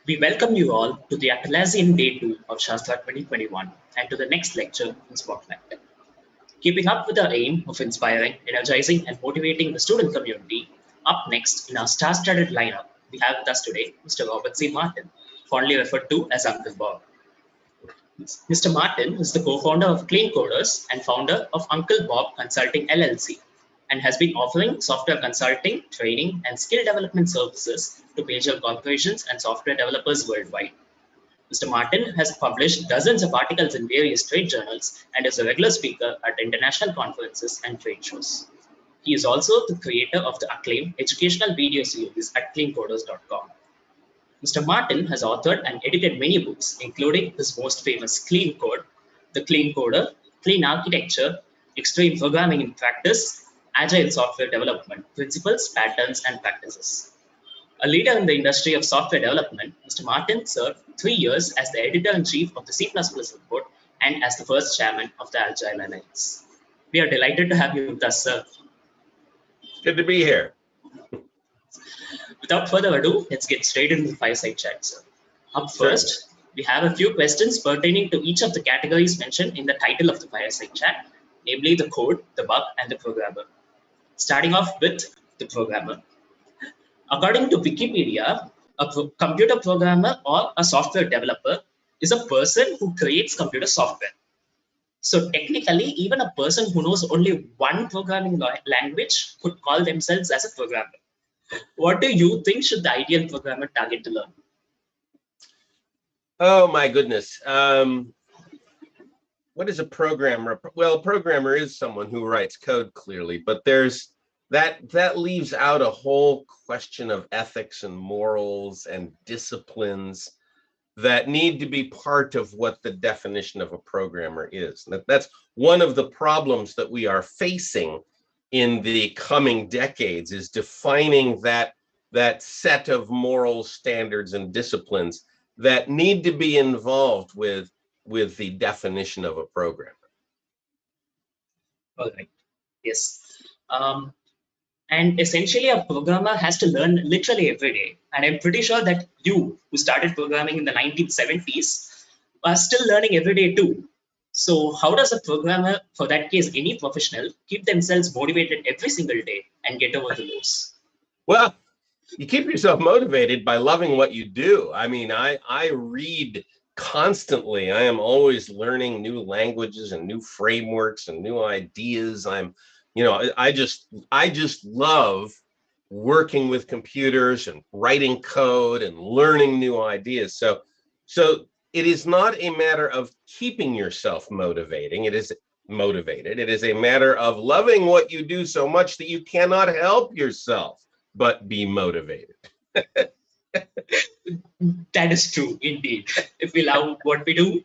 We welcome you all to the Atlassian Day 2 of Shaastra 2021 and to the next lecture in Spotlight. Keeping up with our aim of inspiring, energizing, and motivating the student community, up next in our star-studded lineup, we have with us today Mr. Robert C. Martin, fondly referred to as Uncle Bob. Mr. Martin is the co-founder of Clean Coders and founder of Uncle Bob Consulting LLC, and has been offering software consulting, training, and skill development services to major corporations and software developers worldwide. Mr. Martin has published dozens of articles in various trade journals and is a regular speaker at international conferences and trade shows. He is also the creator of the acclaimed educational video series at cleancoders.com. Mr. Martin has authored and edited many books, including his most famous Clean Code, The Clean Coder, Clean Architecture, Extreme Programming in Practice, Agile Software Development, Principles, Patterns, and Practices. A leader in the industry of software development, Mr. Martin served 3 years as the editor-in-chief of the C++ report and as the first chairman of the Agile Alliance. We are delighted to have you with us, sir. Good to be here. Without further ado, let's get straight into the fireside chat, sir. Up first, we have a few questions pertaining to each of the categories mentioned in the title of the fireside chat, namely the code, the bug, and the programmer. Starting off with the programmer. According to Wikipedia, a computer programmer or a software developer is a person who creates computer software. So technically, even a person who knows only one programming language could call themselves as a programmer. What do you think should the ideal programmer target to learn? Oh my goodness. What is a programmer? Well, a programmer is someone who writes code clearly, but there's that leaves out a whole question of ethics and morals and disciplines that need to be part of what the definition of a programmer is. That's one of the problems that we are facing in the coming decades, is defining that set of moral standards and disciplines that need to be involved with the definition of a programmer. All right. Yes. And essentially, a programmer has to learn literally every day. And I'm pretty sure that you, who started programming in the 1970s, are still learning every day too. So how does a programmer, for that case, any professional, keep themselves motivated every single day and get over the lows? Well, you keep yourself motivated by loving what you do. I mean, I read constantly. I am always learning new languages and new frameworks and new ideas. I just love working with computers and writing code and learning new ideas. So it is not a matter of keeping yourself motivated. It is a matter of loving what you do so much that you cannot help yourself but be motivated. That is true, indeed. If we love what we do,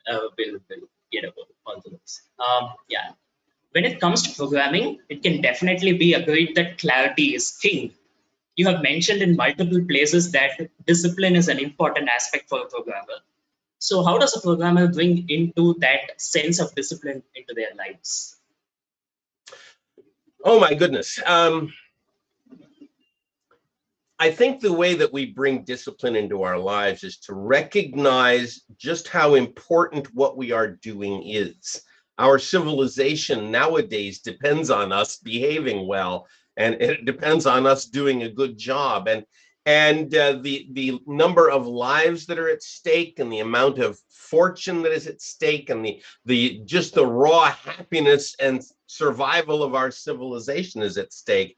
we'll get over all those. Yeah. When it comes to programming, it can definitely be agreed that clarity is king. You have mentioned in multiple places that discipline is an important aspect for a programmer. So how does a programmer bring into that sense of discipline into their lives? Oh my goodness. I think the way that we bring discipline into our lives is to recognize just how important what we are doing is. Our civilization nowadays depends on us behaving well, and it depends on us doing a good job. And the number of lives that are at stake, and the amount of fortune that is at stake, and the raw happiness and survival of our civilization is at stake.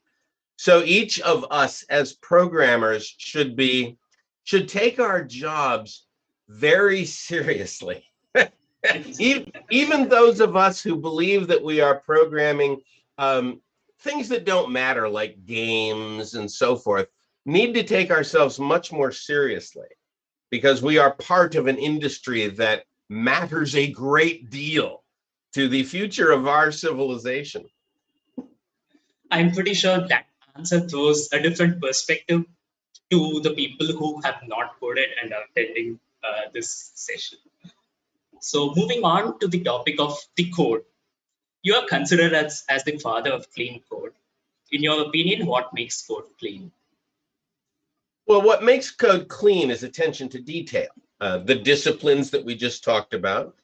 So each of us as programmers should take our jobs very seriously. Even those of us who believe that we are programming things that don't matter, like games and so forth, need to take ourselves much more seriously, because we are part of an industry that matters a great deal to the future of our civilization. I'm pretty sure that answer throws a different perspective to the people who have not coded and are attending this session. So moving on to the topic of the code. You are considered as the father of clean code. In your opinion, what makes code clean? Well, what makes code clean is attention to detail. The disciplines that we just talked about,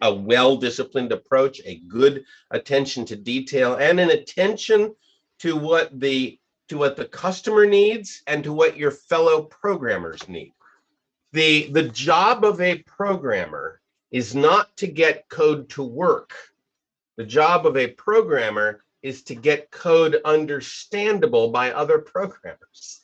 a well-disciplined approach, a good attention to detail, and an attention to what the customer needs and to what your fellow programmers need. The job of a programmer is not to get code to work. The job of a programmer is to get code understandable by other programmers.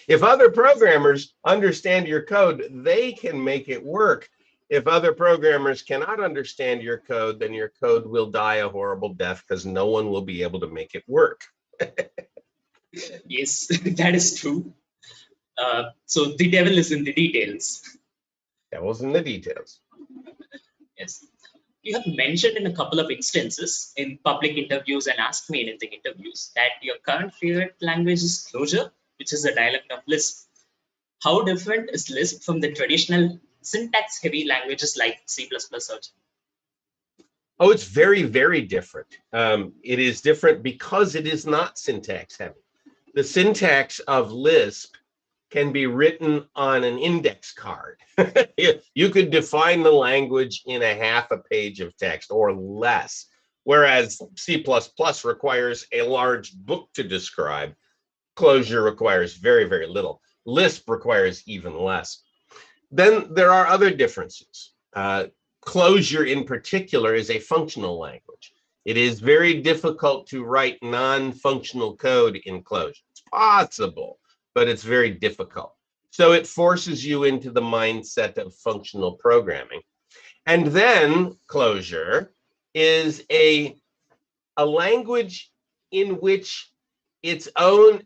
If other programmers understand your code, they can make it work. If other programmers cannot understand your code, then your code will die a horrible death because no one will be able to make it work. Yes, that is true. So the devil is in the details. Devil's in the details. Yes. You have mentioned in a couple of instances in public interviews and Ask Me Anything interviews that your current favorite language is Clojure, which is a dialect of Lisp. How different is Lisp from the traditional syntax-heavy languages like C++ or Java? Oh, it's very, very different. It is different because it is not syntax heavy. The syntax of Lisp can be written on an index card. You could define the language in a half a page of text or less, whereas C++ requires a large book to describe. Clojure requires very, very little. Lisp requires even less. Then there are other differences. Clojure in particular is a functional language. It is very difficult to write non-functional code in Clojure. It's possible, but it's very difficult. So it forces you into the mindset of functional programming. And then Clojure is a language in which its own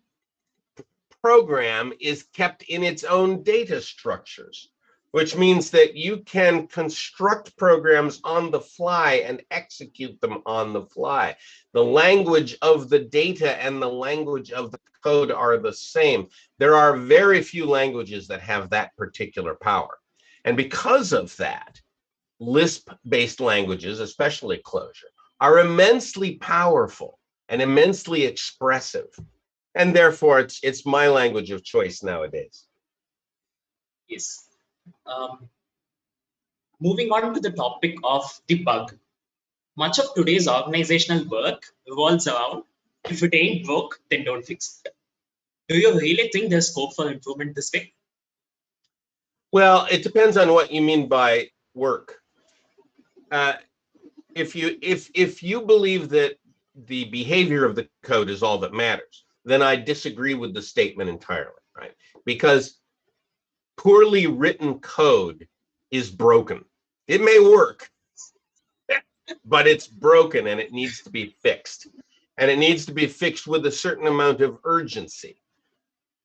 program is kept in its own data structures, which means that you can construct programs on the fly and execute them on the fly. The language of the data and the language of the code are the same. There are very few languages that have that particular power. And because of that, Lisp-based languages, especially Clojure, are immensely powerful and immensely expressive. And therefore, it's my language of choice nowadays. Yes. Moving on to the topic of the bug. Much of today's organizational work revolves around, if it ain't broke, then don't fix it. Do you really think there's scope for improvement this way? Well, it depends on what you mean by work. If you believe that the behavior of the code is all that matters, then I disagree with the statement entirely, right? Because poorly written code is broken. It may work, but it's broken and it needs to be fixed. And it needs to be fixed with a certain amount of urgency.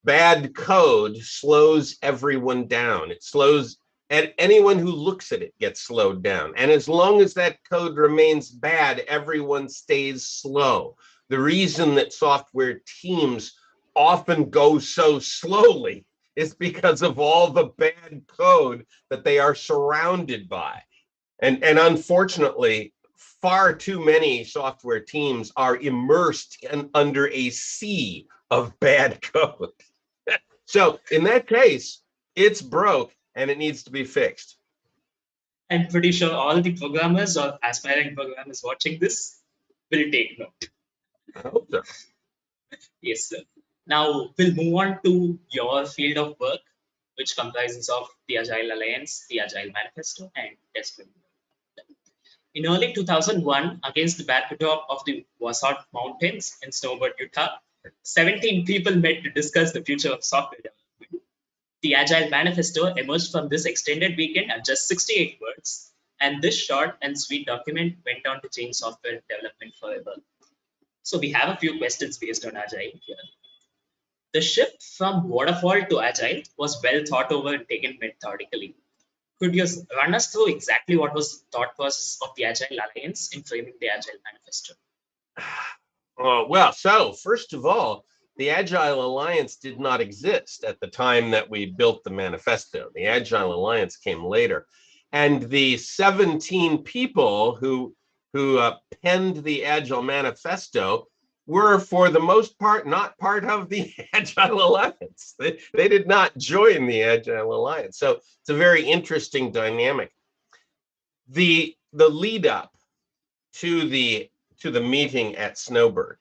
Bad code slows everyone down. It slows, and anyone who looks at it gets slowed down. And as long as that code remains bad, everyone stays slow. The reason that software teams often go so slowly is because of all the bad code that they are surrounded by. And unfortunately, far too many software teams are immersed under a sea of bad code. So in that case, it's broke and it needs to be fixed. I'm pretty sure all the programmers or aspiring programmers watching this will take note. I hope so. Yes, sir. Now we'll move on to your field of work, which comprises of the Agile Alliance, the Agile Manifesto, and testing. In early 2001, against the backdrop of the Wasatch Mountains in Snowbird, Utah, 17 people met to discuss the future of software development. The Agile Manifesto emerged from this extended weekend at just 68 words, and this short and sweet document went on to change software development forever. So we have a few questions based on Agile here. The shift from waterfall to Agile was well thought over and taken methodically. Could you run us through exactly what was the thought process of the Agile Alliance in framing the Agile Manifesto? Well, so first of all, the Agile Alliance did not exist at the time that we built the manifesto. The Agile Alliance came later. And the 17 people who penned the Agile Manifesto were, for the most part, not part of the Agile Alliance. They did not join the Agile Alliance. So it's a very interesting dynamic. The lead up to the meeting at Snowbird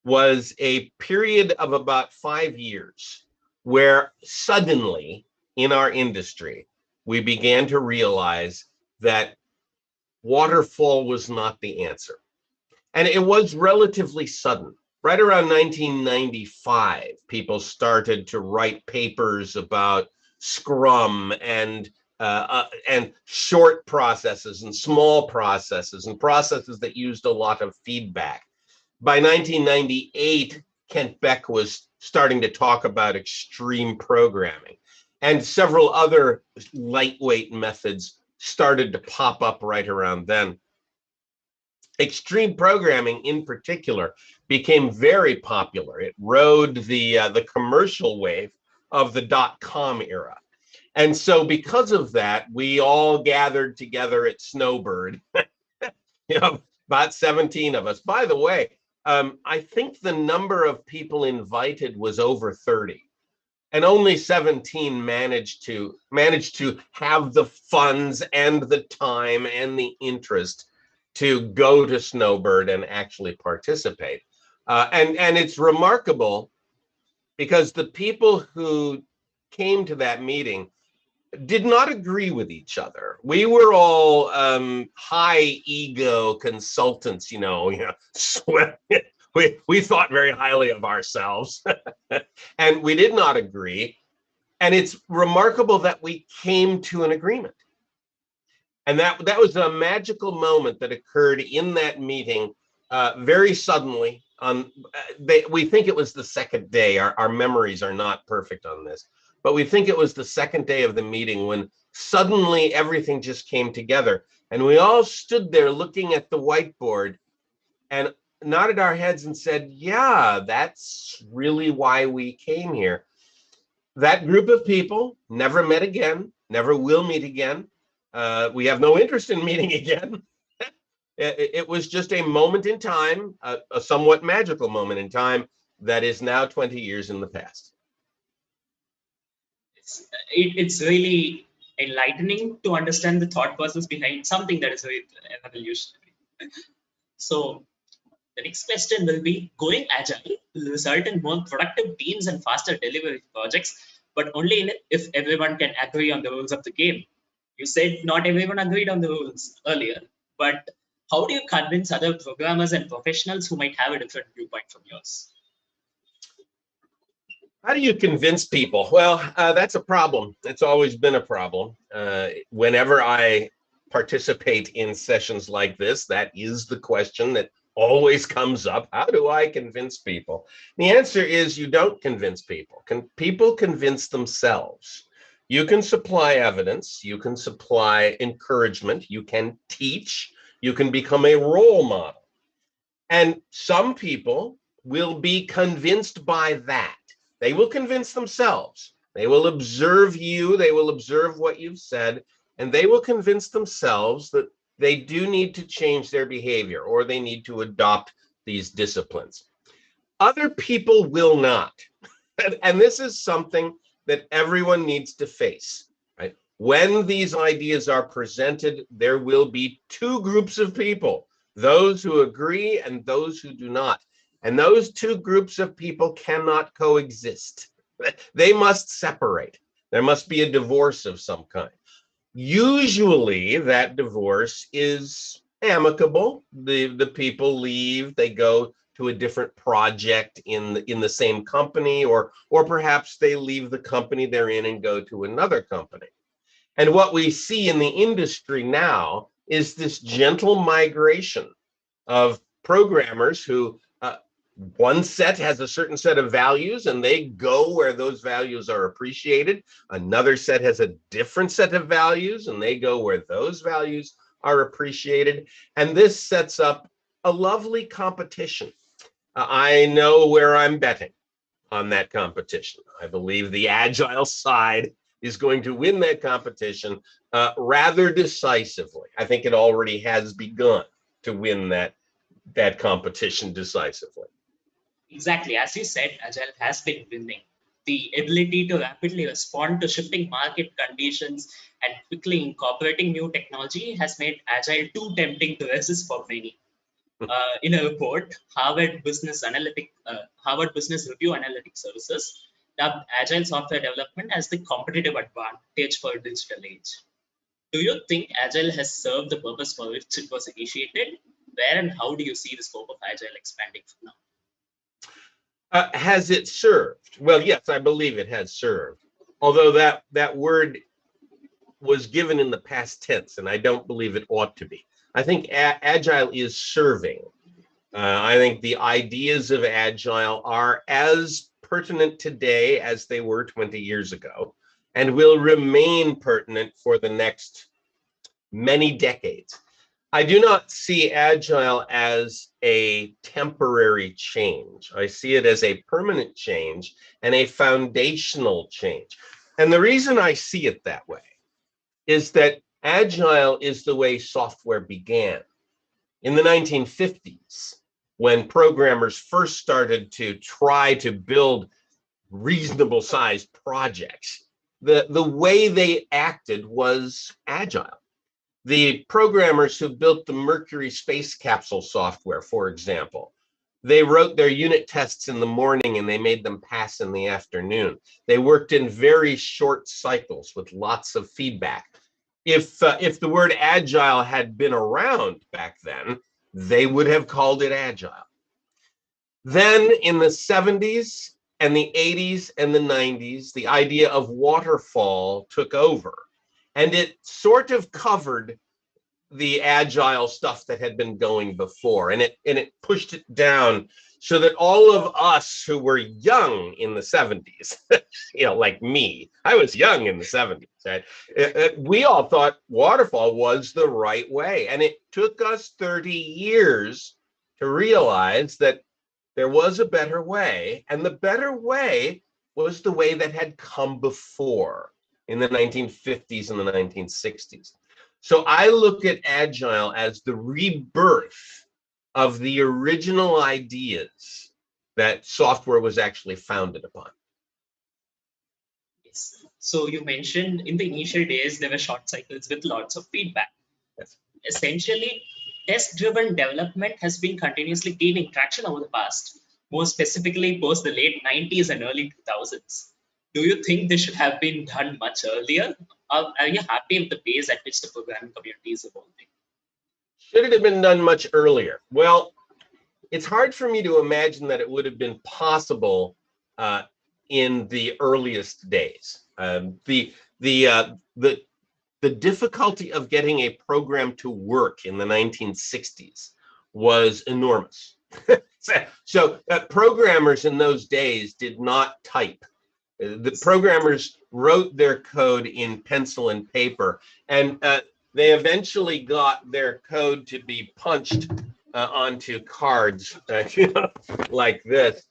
was a period of about 5 years where suddenly in our industry we began to realize that waterfall was not the answer. And it was relatively sudden. Right around 1995, people started to write papers about Scrum and short processes and small processes and processes that used a lot of feedback. By 1998, Kent Beck was starting to talk about extreme programming, and several other lightweight methods started to pop up right around then. Extreme programming in particular became very popular. It rode the commercial wave of the .com era. And so because of that, we all gathered together at Snowbird, about 17 of us. By the way, I think the number of people invited was over 30. And only 17 managed to have the funds and the time and the interest to go to Snowbird and actually participate. And it's remarkable because the people who came to that meeting did not agree with each other. We were all high ego consultants, we thought very highly of ourselves and we did not agree. And it's remarkable that we came to an agreement. And that was a magical moment that occurred in that meeting very suddenly. We think it was the second day. Our memories are not perfect on this, but we think it was the second day of the meeting when suddenly everything just came together. And we all stood there looking at the whiteboard and nodded our heads and said, yeah, that's really why we came here. That group of people never met again, never will meet again. We have no interest in meeting again. It was just a moment in time, a somewhat magical moment in time that is now 20 years in the past. It's really enlightening to understand the thought process behind something that is very revolutionary. So the next question will be, going agile will result in more productive teams and faster delivery projects, but only if everyone can agree on the rules of the game. You said not everyone agreed on the rules earlier, but how do you convince other programmers and professionals who might have a different viewpoint from yours? How do you convince people? Well, that's a problem. It's always been a problem. Whenever I participate in sessions like this, that is the question that always comes up. How do I convince people? The answer is you don't convince people. People convince themselves. You can supply evidence, you can supply encouragement, you can teach, you can become a role model. And some people will be convinced by that. They will convince themselves. They will observe you, they will observe what you've said, and they will convince themselves that they do need to change their behavior or they need to adopt these disciplines. Other people will not. And this is something that everyone needs to face, right? When these ideas are presented, there will be two groups of people, those who agree and those who do not. And those two groups of people cannot coexist. They must separate. There must be a divorce of some kind. Usually that divorce is amicable. The people leave, they go to a different project in the same company, or perhaps they leave the company they're in and go to another company. And what we see in the industry now is this gentle migration of programmers who one set has a certain set of values and they go where those values are appreciated. Another set has a different set of values and they go where those values are appreciated. And this sets up a lovely competition. I know where I'm betting on that competition. I believe the Agile side is going to win that competition rather decisively. I think it already has begun to win that that competition decisively. Exactly. As you said, Agile has been winning. The ability to rapidly respond to shifting market conditions and quickly incorporating new technology has made Agile too tempting to resist for many. In a report, Harvard Business Review Analytics Services dubbed Agile software development as the competitive advantage for digital age. Do you think Agile has served the purpose for which it was initiated? Where and how do you see the scope of Agile expanding from now? Has it served? Well, yes, I believe it has served. Although that word was given in the past tense, and I don't believe it ought to be. I think Agile is serving. I think the ideas of Agile are as pertinent today as they were 20 years ago, and will remain pertinent for the next many decades. I do not see Agile as a temporary change. I see it as a permanent change and a foundational change. And the reason I see it that way is that Agile is the way software began. In the 1950s, when programmers first started to try to build reasonable sized projects, the way they acted was Agile. The programmers who built the Mercury space capsule software, for example, they wrote their unit tests in the morning and they made them pass in the afternoon. They worked in very short cycles with lots of feedback. If the word Agile had been around back then, they would have called it Agile. Then in the 70s and the 80s and the 90s, the idea of waterfall took over. And it sort of covered the Agile stuff that had been going before, and it pushed it down so that all of us who were young in the 70s, like me, I was young in the 70s, right? We all thought waterfall was the right way. And it took us 30 years to realize that there was a better way, and the better way was the way that had come before in the 1950s and the 1960s. So I look at Agile as the rebirth of the original ideas that software was actually founded upon. Yes. So you mentioned in the initial days, there were short cycles with lots of feedback. Yes. Essentially, test-driven development has been continuously gaining traction over the past, more specifically post the late 90s and early 2000s. Do you think this should have been done much earlier? Or are you happy with the pace at which the programming community is evolving? Should it have been done much earlier? Well, it's hard for me to imagine that it would have been possible in the earliest days. The difficulty of getting a program to work in the 1960s was enormous. So programmers in those days did not type. The programmers wrote their code in pencil and paper, and they eventually got their code to be punched onto cards like this.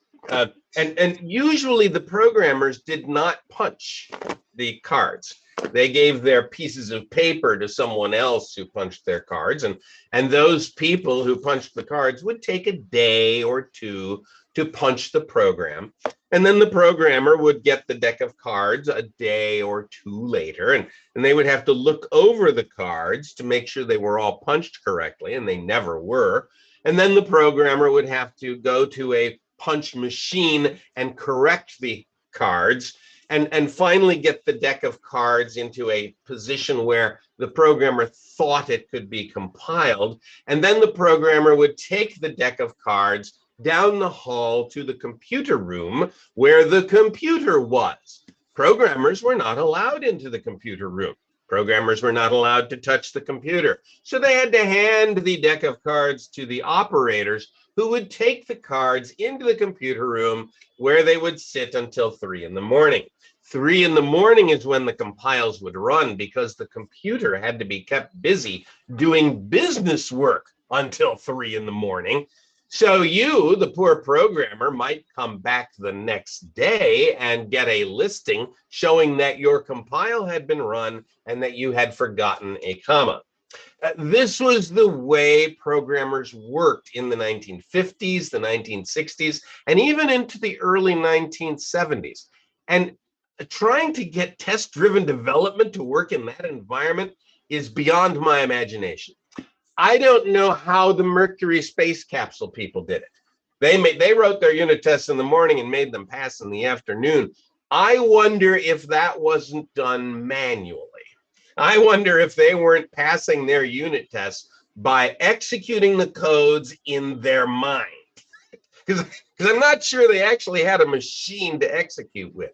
And usually the programmers did not punch the cards. They gave their pieces of paper to someone else who punched their cards, and those people who punched the cards would take a day or two to punch the program. And then the programmer would get the deck of cards a day or two later, and they would have to look over the cards to make sure they were all punched correctly, and they never were. And then the programmer would have to go to a punch machine and correct the cards, and finally get the deck of cards into a position where the programmer thought it could be compiled. And then the programmer would take the deck of cards down the hall to the computer room where the computer was. Programmers were not allowed into the computer room. Programmers were not allowed to touch the computer. So they had to hand the deck of cards to the operators, who would take the cards into the computer room where they would sit until 3 in the morning. 3 in the morning is when the compiles would run, because the computer had to be kept busy doing business work until 3 in the morning. So you, the poor programmer, might come back the next day and get a listing showing that your compile had been run and that you had forgotten a comma. This was the way programmers worked in the 1950s, the 1960s, and even into the early 1970s. And trying to get test-driven development to work in that environment is beyond my imagination. I don't know how the Mercury space capsule people did it. They wrote their unit tests in the morning and made them pass in the afternoon. I wonder if that wasn't done manually. I wonder if they weren't passing their unit tests by executing the codes in their mind. Because I'm not sure they actually had a machine to execute with.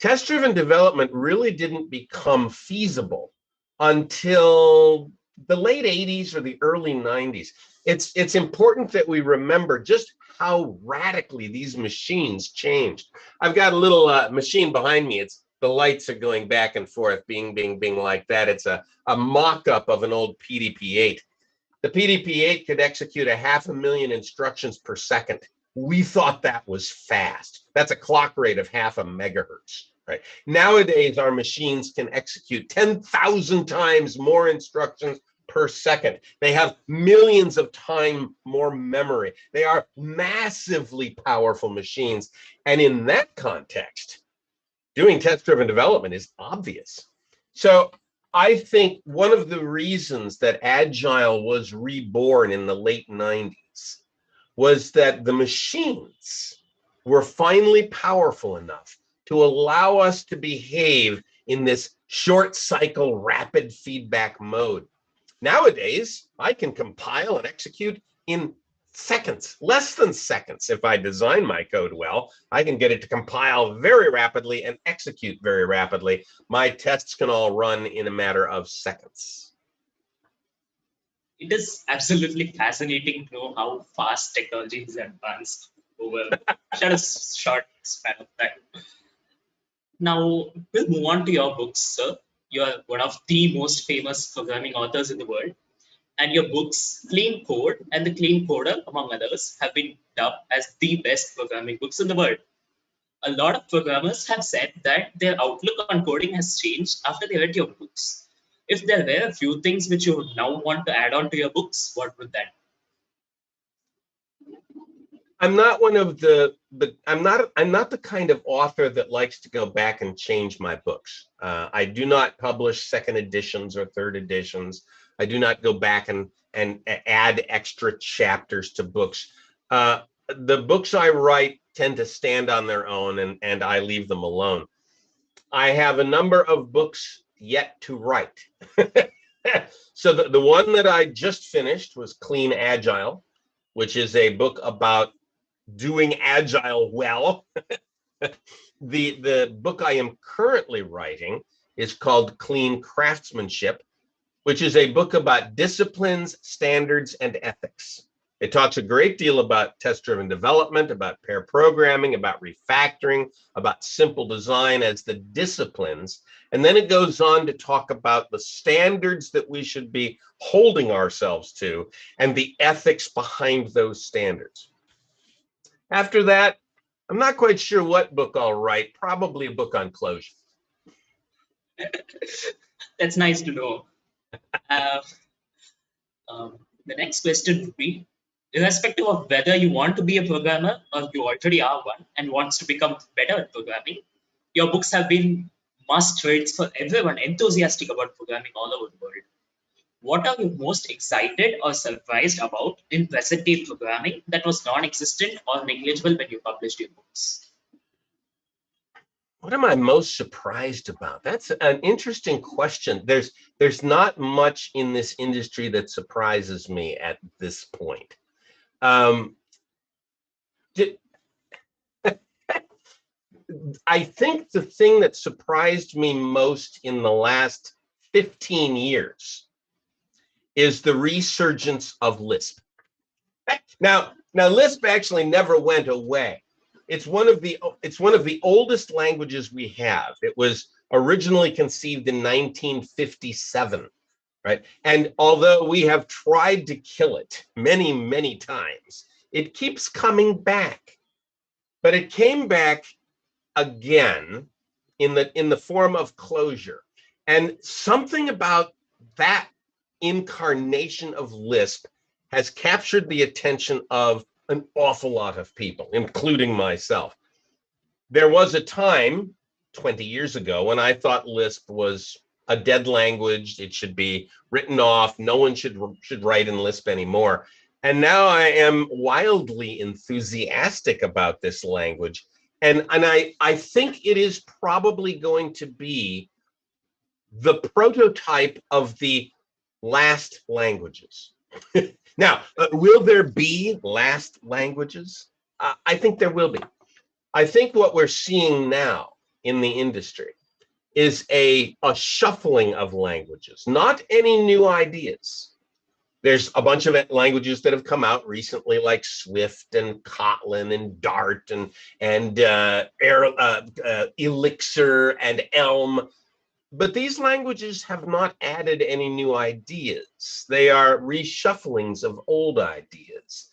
Test-driven development really didn't become feasible until the late 80s or the early 90s. It's important that we remember just how radically these machines changed. I've got a little machine behind me. The lights are going back and forth, bing, bing, bing, like that. It's a mock-up of an old PDP-8. The PDP-8 could execute 500,000 instructions per second. We thought that was fast. That's a clock rate of 0.5 megahertz. Right. Nowadays, our machines can execute 10,000 times more instructions per second. They have millions of times more memory. They are massively powerful machines. And in that context, doing test-driven development is obvious. So I think one of the reasons that Agile was reborn in the late 90s was that the machines were finally powerful enough to allow us to behave in this short cycle, rapid feedback mode. Nowadays, I can compile and execute in seconds, less than seconds. If I design my code well, I can get it to compile very rapidly and execute very rapidly. My tests can all run in a matter of seconds. It is absolutely fascinating to know how fast technology has advanced over a short span of time. Now, we'll move on to your books, sir. You are one of the most famous programming authors in the world, and your books, Clean Code and The Clean Coder, among others, have been dubbed as the best programming books in the world. A lot of programmers have said that their outlook on coding has changed after they read your books. If there were a few things which you would now want to add on to your books, what would that be? I'm not one of I'm not the kind of author that likes to go back and change my books. I do not publish second editions or third editions. I do not go back and add extra chapters to books. The books I write tend to stand on their own, and I leave them alone. I have a number of books yet to write. So the one that I just finished was Clean Agile, which is a book about doing Agile well. The book I am currently writing is called Clean Craftsmanship, which is a book about disciplines, standards, and ethics. It talks a great deal about test-driven development, about pair programming, about refactoring, about simple design as the disciplines. And then it goes on to talk about the standards that we should be holding ourselves to and the ethics behind those standards. After that, I'm not quite sure what book I'll write, probably a book on closure. That's nice to know. The next question would be, irrespective of whether you want to be a programmer or you already are one and wants to become better at programming, your books have been must reads for everyone enthusiastic about programming all over the world. What are you most excited or surprised about in present day programming that was non-existent or negligible when you published your books? What am I most surprised about? That's an interesting question. There's not much in this industry that surprises me at this point. I think the thing that surprised me most in the last 15 years is the resurgence of Lisp. Now Lisp actually never went away. It's one of the oldest languages we have. It was originally conceived in 1957, right? And although we have tried to kill it many, many times, it keeps coming back. But it came back again in the form of closure. And something about that incarnation of Lisp has captured the attention of an awful lot of people, including myself. There was a time 20 years ago when I thought Lisp was a dead language. It should be written off. No one should write in Lisp anymore. And now I am wildly enthusiastic about this language. And I think it is probably going to be the prototype of the last languages. Now, will there be last languages? I think there will be. I think what we're seeing now in the industry is a shuffling of languages, not any new ideas. There's a bunch of languages that have come out recently, like Swift and Kotlin and Dart and Elixir and Elm. But these languages have not added any new ideas. They are reshufflings of old ideas.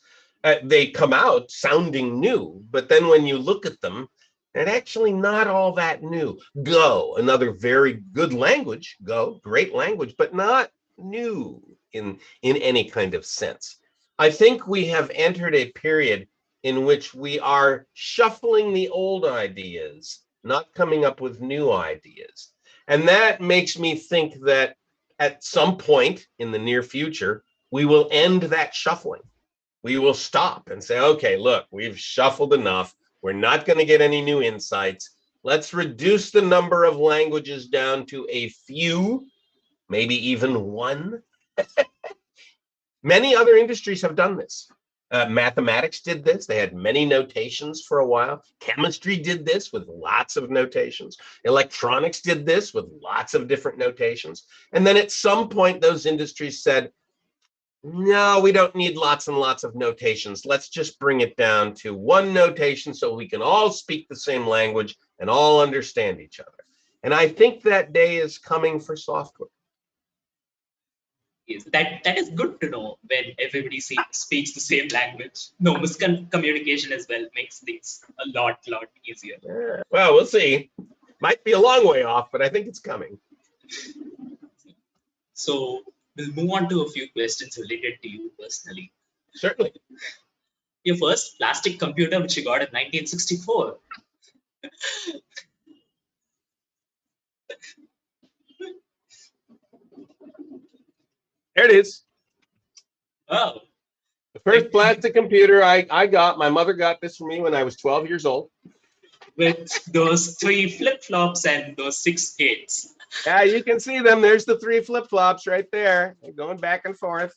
They come out sounding new, but then when you look at them, they're actually not all that new. Go, another very good language. Go, great language, but not new in any kind of sense. I think we have entered a period in which we are shuffling the old ideas, not coming up with new ideas. And that makes me think that at some point in the near future, we will end that shuffling. We will stop and say, okay, look, we've shuffled enough. We're not going to get any new insights. Let's reduce the number of languages down to a few, maybe even one. Many other industries have done this. Mathematics did this. They had many notations for a while. Chemistry did this with lots of notations. Electronics did this with lots of different notations. And then at some point, those industries said, no, we don't need lots and lots of notations. Let's just bring it down to one notation so we can all speak the same language and all understand each other. And I think that day is coming for software. Yes, that is good to know when everybody speaks the same language. No miscommunication as well makes things a lot easier. Yeah. Well, we'll see. Might be a long way off, but I think it's coming. So we'll move on to a few questions related to you personally. Certainly. Your first plastic computer, which you got in 1964. There it is. Oh. The first plastic computer I got, my mother got this for me when I was 12 years old. With those 3 flip-flops and those 6 gates. Yeah, you can see them. There's the 3 flip-flops right there. They're going back and forth.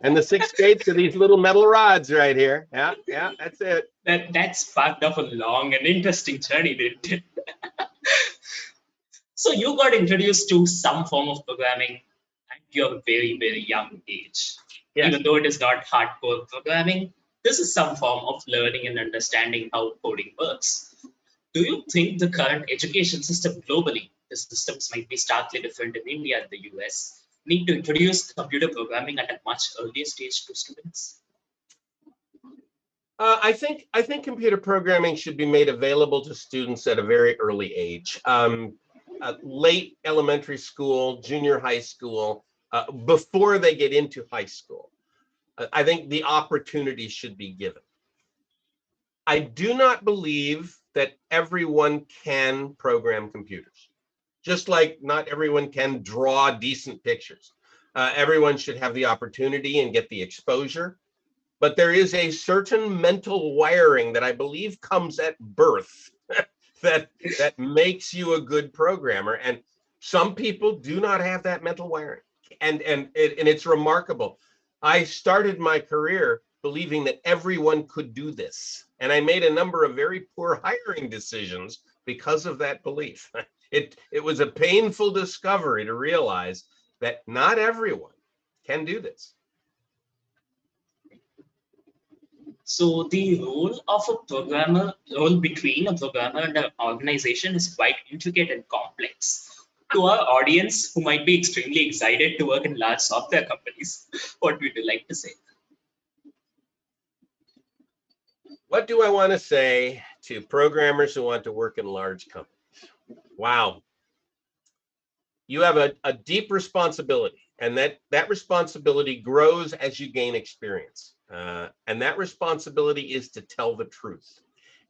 And the 6 gates are these little metal rods right here. Yeah, that's it. That sparked off a long and interesting journey, didn't it? So you got introduced to some form of programming at your very young age. Yes. Even though it is not hardcore programming, this is some form of learning and understanding how coding works. Do you think the current education system globally, the systems might be starkly different in India and the US, need to introduce computer programming at a much earlier stage to students? I think computer programming should be made available to students at a very early age. Late elementary school, junior high school, before they get into high school. I think the opportunity should be given. I do not believe that everyone can program computers, just like not everyone can draw decent pictures. Everyone should have the opportunity and get the exposure, but there is a certain mental wiring that I believe comes at birth that makes you a good programmer, and some people do not have that mental wiring, and it's remarkable. I started my career believing that everyone could do this, and I made a number of very poor hiring decisions because of that belief. It was a painful discovery to realize that not everyone can do this. So the role of a programmer, role between a programmer and an organization is quite intricate and complex. To our audience who might be extremely excited to work in large software companies, what would you like to say? What do I want to say to programmers who want to work in large companies? Wow. you have a deep responsibility, and that responsibility grows as you gain experience. And that responsibility is to tell the truth.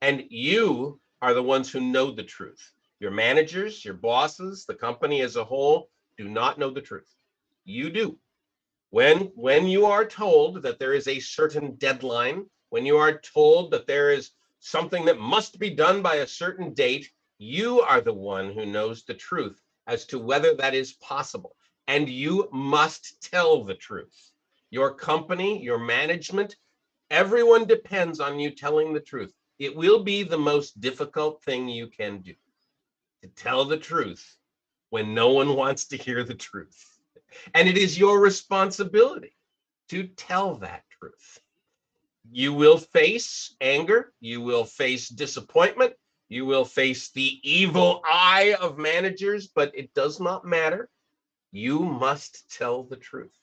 And you are the ones who know the truth. Your managers, your bosses, the company as a whole do not know the truth. You do. When you are told that there is a certain deadline, when you are told that there is something that must be done by a certain date, you are the one who knows the truth as to whether that is possible. And you must tell the truth. Your company, your management, everyone depends on you telling the truth. It will be the most difficult thing you can do, to tell the truth when no one wants to hear the truth. And it is your responsibility to tell that truth. You will face anger, you will face disappointment, you will face the evil eye of managers, but it does not matter. You must tell the truth.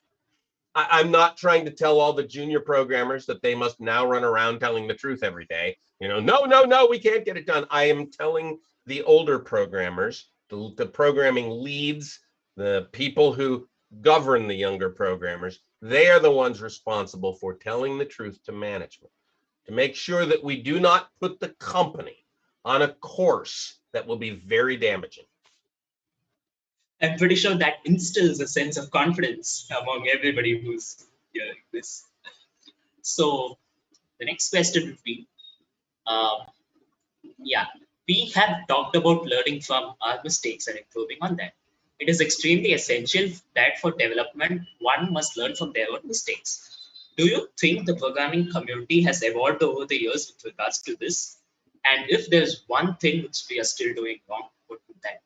I'm not trying to tell all the junior programmers that they must now run around telling the truth every day. No, we can't get it done. I am telling the older programmers, the programming leads, the people who govern the younger programmers, they are the ones responsible for telling the truth to management, to make sure that we do not put the company on a course that will be very damaging. I'm pretty sure that instills a sense of confidence among everybody who's hearing this. So the next question would be, yeah, we have talked about learning from our mistakes and improving on that. It is extremely essential that for development, one must learn from their own mistakes. Do you think the programming community has evolved over the years with regards to this? And if there's one thing which we are still doing wrong, what would that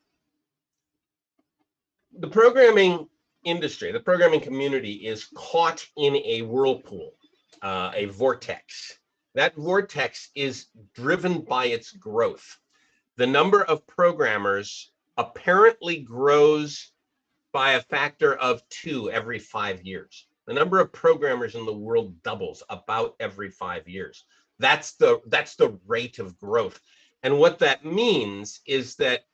be? The programming industry, the programming community is caught in a whirlpool, a vortex. That vortex is driven by its growth. The number of programmers apparently grows by a factor of 2 every 5 years. The number of programmers in the world doubles about every 5 years. That's the rate of growth. And what that means is that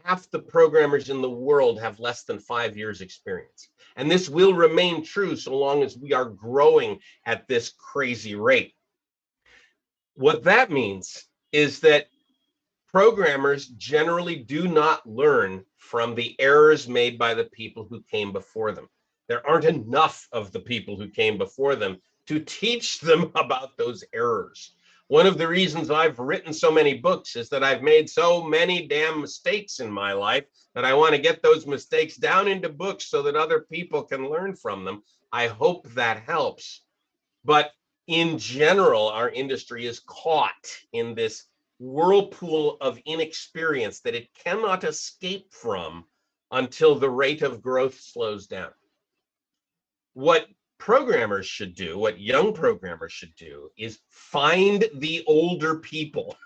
half the programmers in the world have less than 5 years experience. And this will remain true so long as we are growing at this crazy rate. What that means is that programmers generally do not learn from the errors made by the people who came before them. There aren't enough of the people who came before them to teach them about those errors. One of the reasons I've written so many books is that I've made so many damn mistakes in my life that I want to get those mistakes down into books so that other people can learn from them. I hope that helps. But in general, our industry is caught in this whirlpool of inexperience that it cannot escape from until the rate of growth slows down. What programmers should do, what young programmers should do, is find the older people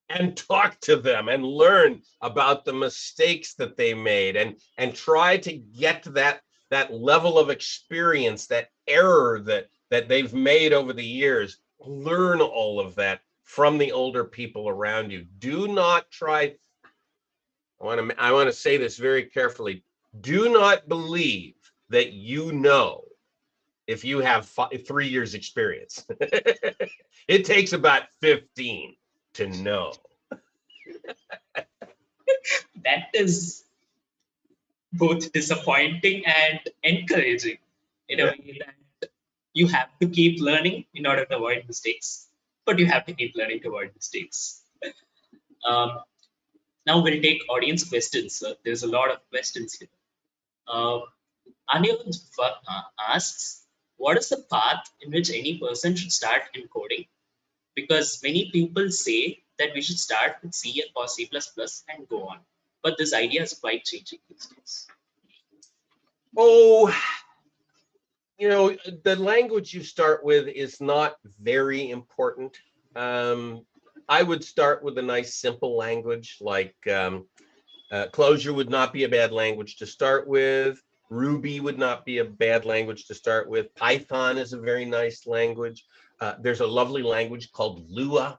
and talk to them and learn about the mistakes that they made and try to get that level of experience, that error that they've made over the years. Learn all of that from the older people around you. Do not try, I want to say this very carefully, do not believe that you know if you have 3 years experience. It takes about 15 to know. That is both disappointing and encouraging in a way that you have to keep learning in order to avoid mistakes, but you have to keep learning to avoid mistakes. Now we'll take audience questions. There's a lot of questions here. Anirudh asks, what is the path in which any person should start in coding? Because many people say that we should start with C or C++ and go on. But this idea is quite changing these days. Oh, the language you start with is not very important. I would start with a nice simple language like Clojure would not be a bad language to start with. Ruby would not be a bad language to start with. Python is a very nice language. There's a lovely language called Lua,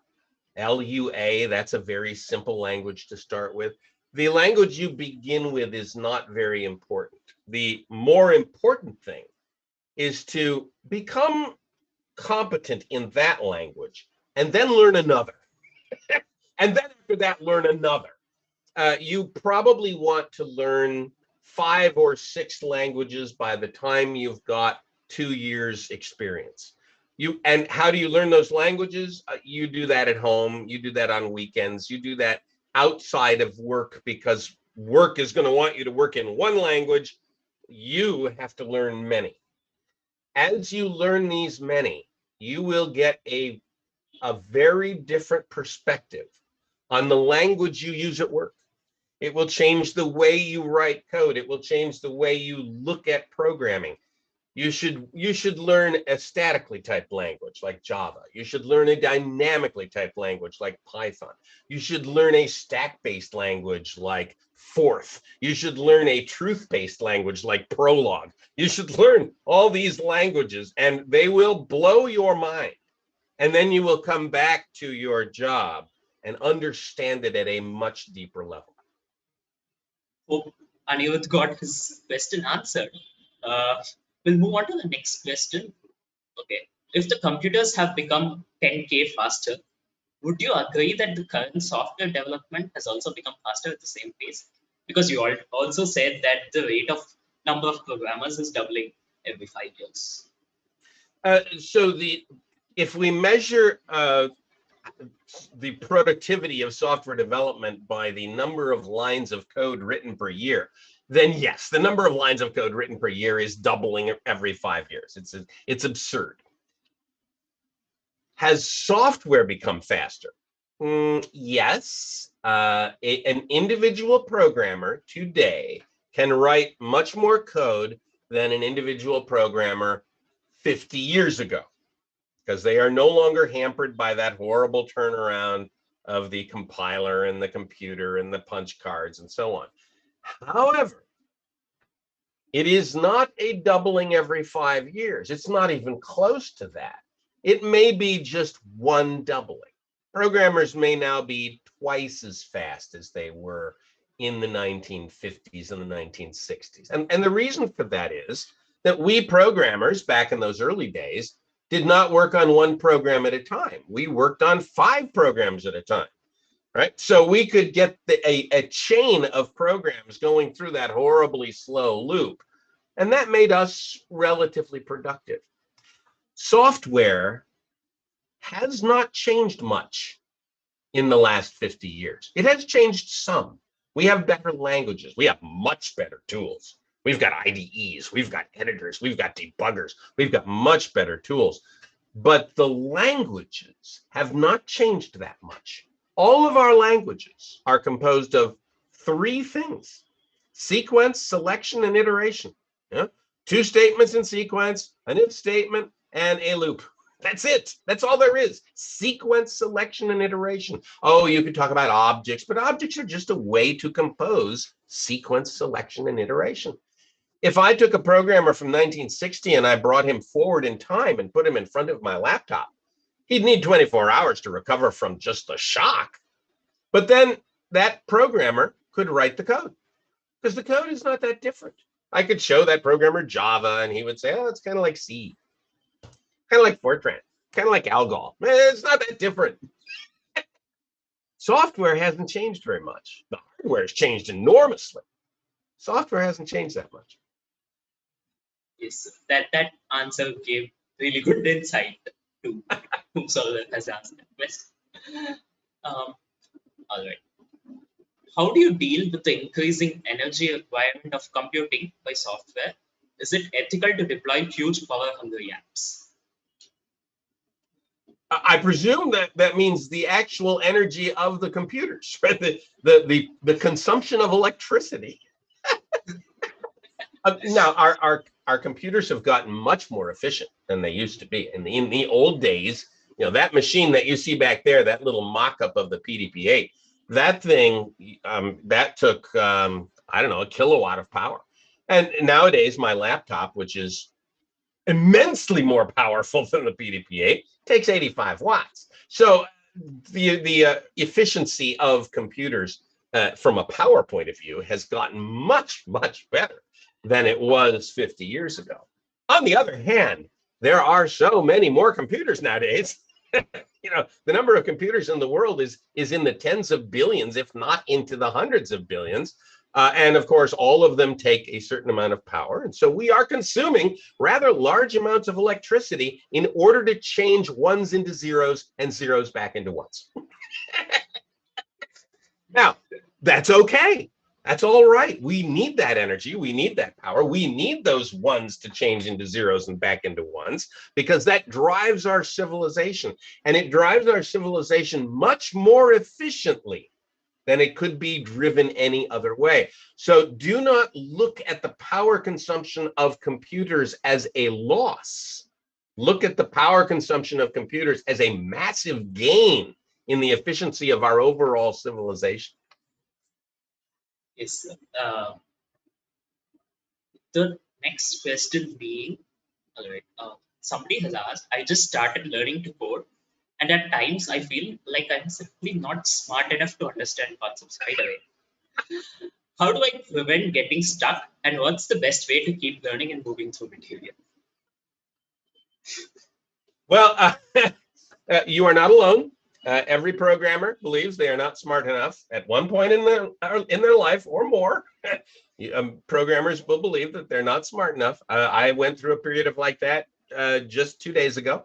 Lua. That's a very simple language to start with. The language you begin with is not very important. The more important thing is to become competent in that language and then learn another. And then after that, learn another. You probably want to learn 5 or 6 languages by the time you've got 2 years experience. And how do you learn those languages? You do that at home. You do that on weekends. You do that outside of work, because work is going to want you to work in one language. You have to learn many. As you learn these many, you will get a very different perspective on the language you use at work. It will change the way you write code. It will change the way you look at programming. You should learn a statically typed language like Java. You should learn a dynamically typed language like Python. You should learn a stack-based language like Forth. You should learn a truth-based language like Prolog. You should learn all these languages, and they will blow your mind. And then you will come back to your job and understand it at a much deeper level. Hope Anirudh got his question answered. We'll move on to the next question. Okay. If the computers have become 10K faster, would you agree that the current software development has also become faster at the same pace? Because you also said that the rate of number of programmers is doubling every 5 years. If we measure the productivity of software development by the number of lines of code written per year, then yes, the number of lines of code written per year is doubling every 5 years. It's absurd. Has software become faster? Yes. An individual programmer today can write much more code than an individual programmer 50 years ago, because they are no longer hampered by that horrible turnaround of the compiler and the computer and the punch cards and so on. However, it is not a doubling every 5 years. It's not even close to that. It may be just one doubling. Programmers may now be twice as fast as they were in the 1950s and the 1960s. And the reason for that is that we programmers back in those early days did not work on one program at a time. We worked on 5 programs at a time, right? So we could get a chain of programs going through that horribly slow loop. And that made us relatively productive. Software has not changed much in the last 50 years. It has changed some. We have better languages. We have much better tools. We've got IDEs, we've got editors, we've got debuggers, we've got much better tools. But the languages have not changed that much. All of our languages are composed of 3 things: sequence, selection, and iteration. Yeah? 2 statements in sequence, an if statement, and a loop. That's it. That's all there is. Sequence, selection, and iteration. Oh, you could talk about objects, but objects are just a way to compose sequence, selection, and iteration. If I took a programmer from 1960 and I brought him forward in time and put him in front of my laptop, he'd need 24 hours to recover from just the shock. But then that programmer could write the code, because the code is not that different. I could show that programmer Java and he would say, oh, it's kind of like C, kind of like Fortran, kind of like Algol. It's not that different. Software hasn't changed very much. The hardware has changed enormously. Software hasn't changed that much. Yes, that answer gave really good insight to whomsoever has asked that question. All right. How do you deal with the increasing energy requirement of computing by software? Is it ethical to deploy huge power-hungry apps? I presume that means the actual energy of the computers, right? The consumption of electricity. Now, our computers have gotten much more efficient than they used to be. In the old days, that machine that you see back there, that little mock-up of the PDP-8, that thing, that took, I don't know, a kilowatt of power. And nowadays, my laptop, which is immensely more powerful than the PDP-8, takes 85 watts. So the efficiency of computers from a power point of view, has gotten much, much better than it was 50 years ago. On the other hand, there are so many more computers nowadays. The number of computers in the world is in the tens of billions, if not into the hundreds of billions. And of course, all of them take a certain amount of power. And so we are consuming rather large amounts of electricity in order to change ones into zeros and zeros back into ones. Now, that's okay. That's all right. We need that energy. We need that power. We need those ones to change into zeros and back into ones, because that drives our civilization. And it drives our civilization much more efficiently than it could be driven any other way. So do not look at the power consumption of computers as a loss. Look at the power consumption of computers as a massive gain in the efficiency of our overall civilization. Yes. The next question being, all right, somebody has asked, I just started learning to code, and at times I feel like I'm simply not smart enough to understand concepts right away. How do I prevent getting stuck, and what's the best way to keep learning and moving through material? Well, you are not alone. Every programmer believes they are not smart enough at one point in their life or more. Programmers will believe that they're not smart enough. I went through a period of like that just 2 days ago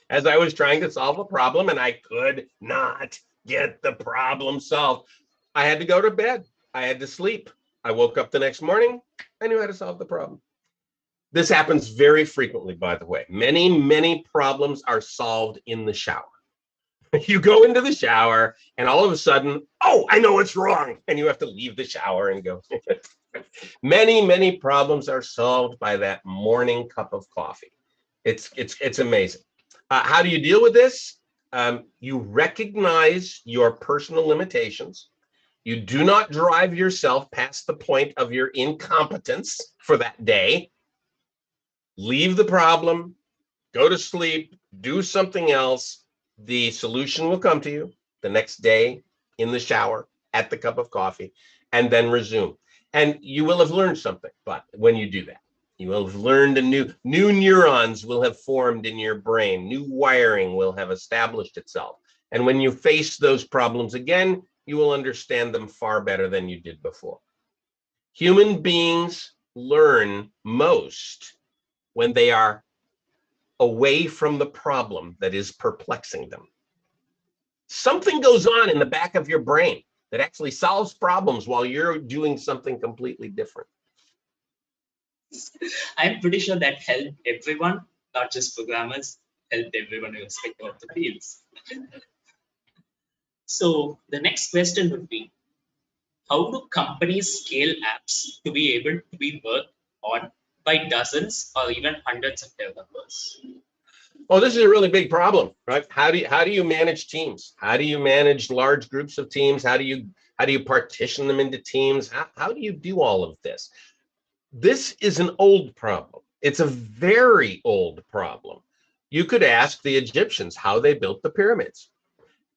as I was trying to solve a problem and I could not get the problem solved. I had to go to bed. I had to sleep. I woke up the next morning. I knew how to solve the problem. This happens very frequently, by the way. Many, many problems are solved in the shower. You go into the shower and all of a sudden, oh, I know what's wrong. And you have to leave the shower and go. Many, many problems are solved by that morning cup of coffee. It's amazing. How do you deal with this? You recognize your personal limitations. You do not drive yourself past the point of your incompetence for that day. Leave the problem, go to sleep, do something else. The solution will come to you the next day in the shower at the cup of coffee, and then resume. And you will have learned something. But when you do that, you will have learned a new neurons will have formed in your brain. New wiring will have established itself. And when you face those problems again, you will understand them far better than you did before. Human beings learn most when they are away from the problem that is perplexing them. Something goes on in the back of your brain that actually solves problems while you're doing something completely different. I'm pretty sure that helped everyone, not just programmers, helped everyone irrespective of the fields. So the next question would be, how do companies scale apps to be able to be worked on by dozens or even hundreds of developers? Well, this is a really big problem, right? How do you manage teams? How do you manage large groups of teams? How do you partition them into teams? How do you do all of this? This is an old problem. It's a very old problem. You could ask the Egyptians how they built the pyramids.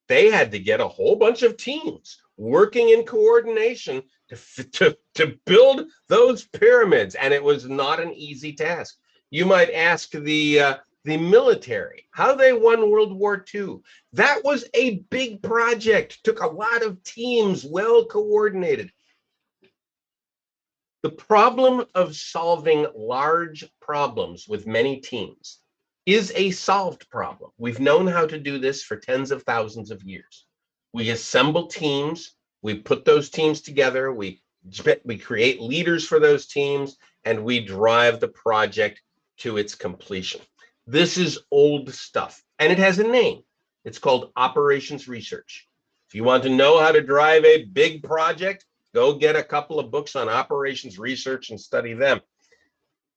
They had to get a whole bunch of teams working in coordination to build those pyramids, and it was not an easy task. You might ask the military how they won World War II. That was a big project, took a lot of teams, well coordinated. The problem of solving large problems with many teams is a solved problem. We've known how to do this for tens of thousands of years. We assemble teams, we put those teams together, we create leaders for those teams, and we drive the project to its completion. This is old stuff, and it has a name. It's called operations research. If you want to know how to drive a big project, go get a couple of books on operations research and study them.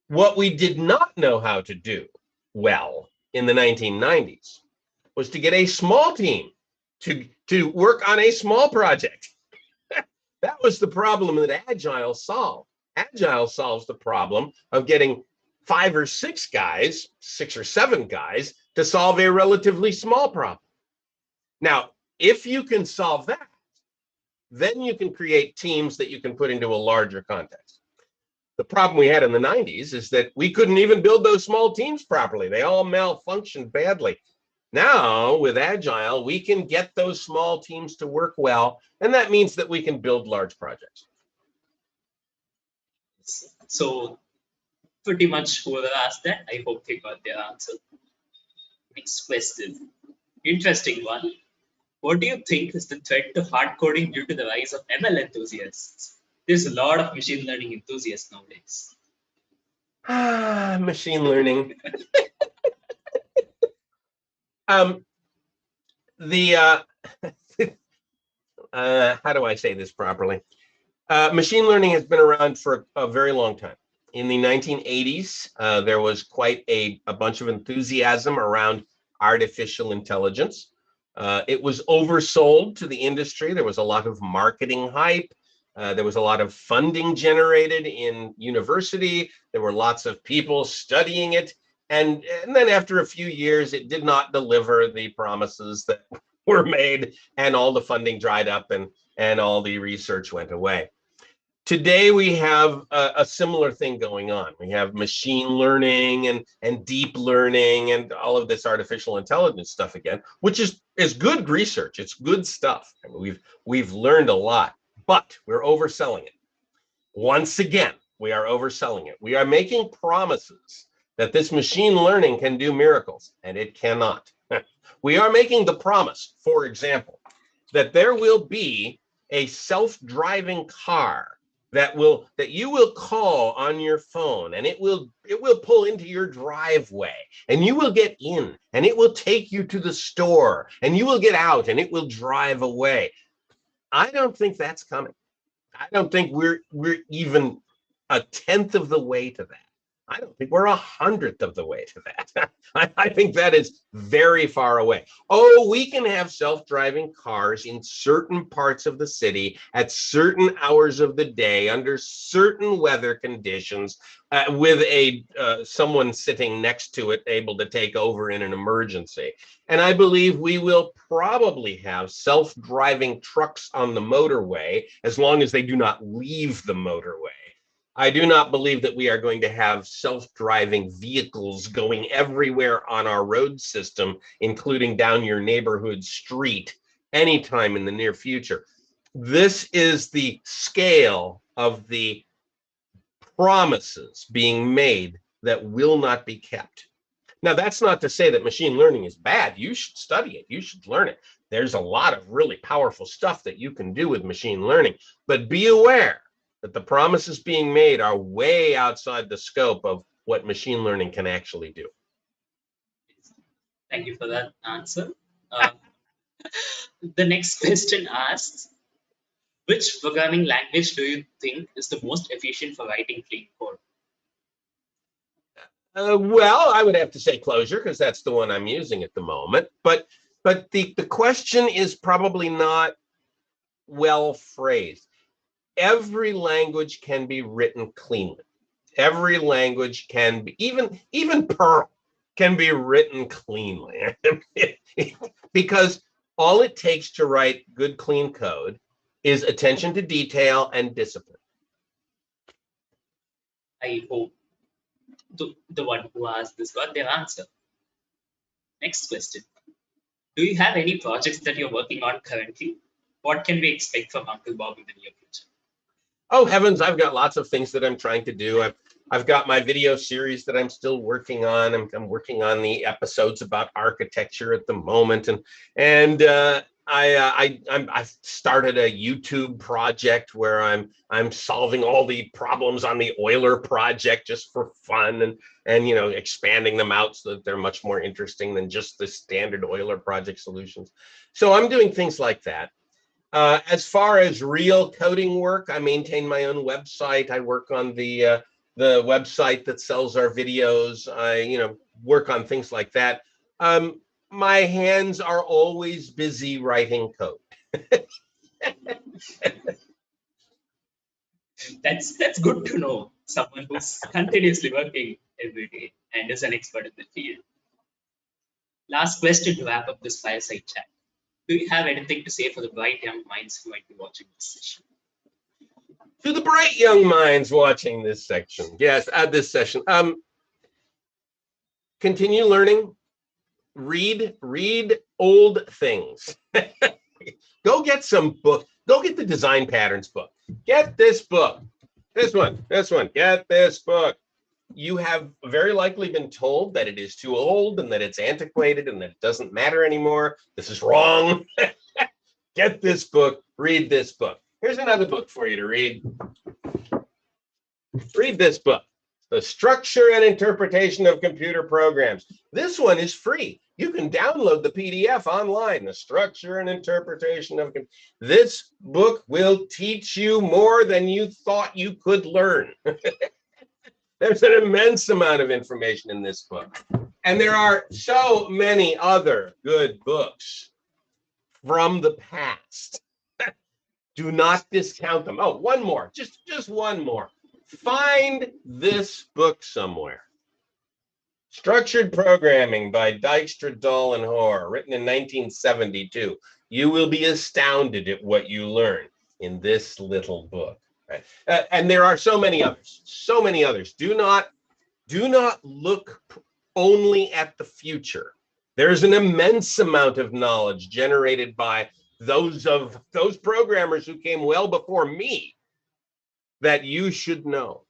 What we did not know how to do well in the 1990s was to get a small team to work on a small project. That was the problem that Agile solved. Agile solves the problem of getting 5 or 6 guys, 6 or 7 guys, to solve a relatively small problem. Now, if you can solve that, then you can create teams that you can put into a larger context. The problem we had in the 90s is that we couldn't even build those small teams properly. They all malfunctioned badly. Now, with Agile, we can get those small teams to work well, and that means that we can build large projects. So, pretty much whoever asked that, I hope they got their answer. Next question. Interesting one. What do you think is the threat to hard coding due to the rise of ML enthusiasts? There's a lot of machine learning enthusiasts nowadays. Machine learning. How do I say this properly? Machine learning has been around for a very long time. In the 1980s, there was quite a bunch of enthusiasm around artificial intelligence. It was oversold to the industry. There was a lot of marketing hype. There was a lot of funding generated in university. There were lots of people studying it. And then after a few years, it did not deliver the promises that were made, and all the funding dried up and all the research went away. Today, we have a similar thing going on. We have machine learning and deep learning and all of this artificial intelligence stuff again, which is good research. It's good stuff. I mean, we've learned a lot, but we're overselling it. Once again, we are overselling it. We are making promises that this machine learning can do miracles, and it cannot. We are making the promise, for example, that there will be a self-driving car that you will call on your phone, and it will pull into your driveway, and you will get in, and it will take you to the store, and you will get out, and it will drive away. I don't think that's coming. I don't think we're even a tenth of the way to that. I don't think we're 100th of the way to that. I think that is very far away. Oh, we can have self-driving cars in certain parts of the city at certain hours of the day under certain weather conditions, with someone sitting next to it able to take over in an emergency. And I believe we will probably have self-driving trucks on the motorway as long as they do not leave the motorway. I do not believe that we are going to have self-driving vehicles going everywhere on our road system, including down your neighborhood street, anytime in the near future. This is the scale of the promises being made that will not be kept. Now, that's not to say that machine learning is bad. You should study it. You should learn it. There's a lot of really powerful stuff that you can do with machine learning, but be aware that the promises being made are way outside the scope of what machine learning can actually do. Thank you for that answer. The next question asks, which programming language do you think is the most efficient for writing clean code? Well, I would have to say Clojure, because that's the one I'm using at the moment. But the question is probably not well phrased. Every language can be written cleanly. Every language can be, even Perl can be written cleanly. Because all it takes to write good, clean code is attention to detail and discipline. I hope the one who asked this got their answer. Next question. Do you have any projects that you're working on currently? What can we expect from Uncle Bob in the near future? Oh heavens, I've got lots of things that I'm trying to do. I've got my video series that I'm still working on. I'm working on the episodes about architecture at the moment, and I've started a YouTube project where I'm solving all the problems on the Euler project just for fun, and expanding them out so that they're much more interesting than just the standard Euler project solutions. So I'm doing things like that. As far as real coding work, I maintain my own website. I work on the website that sells our videos. I work on things like that. My hands are always busy writing code. That's good to know. Someone who's continuously working every day and is an expert in the field. Last question to wrap up this fireside chat. Do you have anything to say for the bright young minds who might be watching this session? To the bright young minds watching this section, yes, at this session, continue learning. Read old things. Go get some book. Go get the design patterns book. Get this book. This one. Get this book. You have very likely been told that it is too old and that it's antiquated and that it doesn't matter anymore. This is wrong. Get this book. Read this book. Here's another book for you to read. Read this book. The Structure and Interpretation of Computer Programs. This one is free. You can download the PDF online, The Structure and Interpretation of Computers. This book will teach you more than you thought you could learn. There's an immense amount of information in this book. And there are so many other good books from the past. Do not discount them. Oh, one more, just one more. Find this book somewhere. Structured Programming by Dijkstra, Dahl, and Hoare, written in 1972. You will be astounded at what you learn in this little book. Right? And there are so many others. Do not look only at the future. There's an immense amount of knowledge generated by those programmers who came well before me that you should know.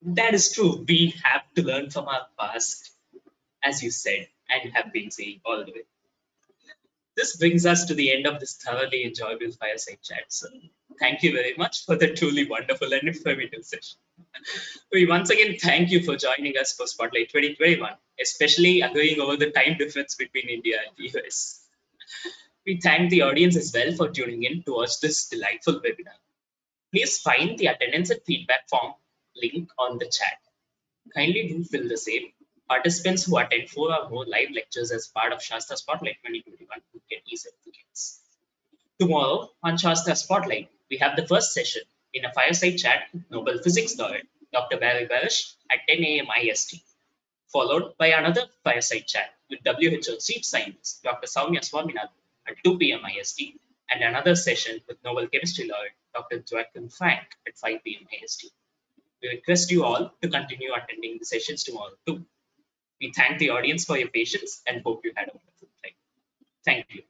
That is true. We have to learn from our past, as you said, and have been saying all the way. This brings us to the end of this thoroughly enjoyable fireside chat. So thank you very much for the truly wonderful and informative session. We once again thank you for joining us for Spotlight 2021, especially agreeing over the time difference between India and the US. We thank the audience as well for tuning in to watch this delightful webinar. Please find the attendance and feedback form link on the chat. Kindly do fill the same. Participants who attend 4 or more live lectures as part of Shaastra Spotlight 2021 will get e-certificates. Tomorrow on Shaastra Spotlight, we have the first session in a fireside chat with Nobel Physics laureate Dr. Barry Barish at 10 a.m. IST, followed by another fireside chat with WHO Chief Scientist Dr. Soumya Swaminathan at 2 p.m. IST, and another session with Nobel Chemistry laureate Dr. Joachim Frank at 5 p.m. IST. We request you all to continue attending the sessions tomorrow too. We thank the audience for your patience and hope you had a wonderful time. Thank you.